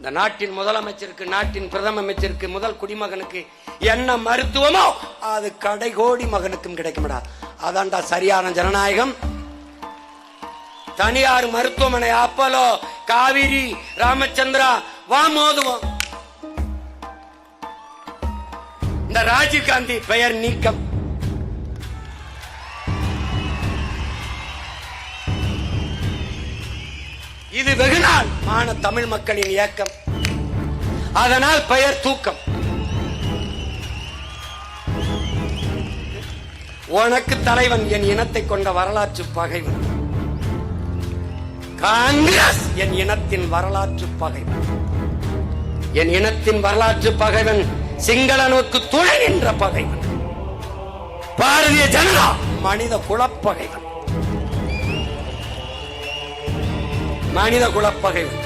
இந்த நாட்டின் முதலமைச்சருக்கு, நாட்டின் பிரதம அமைச்சருக்கு, முதல் குடிமகனுக்கு என்ன மருத்துவமோ அது கடைகோடி மகனுக்கும் கிடைக்கும்டா. அதான்டா சரியான ஜனநாயகம். தனியார் மருத்துவமனை, அப்பலோ, காவிரி, ராமச்சந்திரா வா மோதுவோம். இந்த ராஜீவ்காந்தி பெயர் நீக்கம், இது வெகுநாள் மான தமிழ் மக்களின் இயக்கம். அதனால் பெயர் தூக்கம். உனக்கு தலைவன் என் இனத்தை கொண்ட வரலாற்று பகைவன். காங்கிரஸ் என் இனத்தின் வரலாற்று பகைவன். என் இனத்தின் வரலாற்று பகைவன் சிங்களனுக்கு துணை நின்ற பகைவன். பாரதிய ஜனதா மனித குலப்பகைவன். மனித குலப்பகைவன்.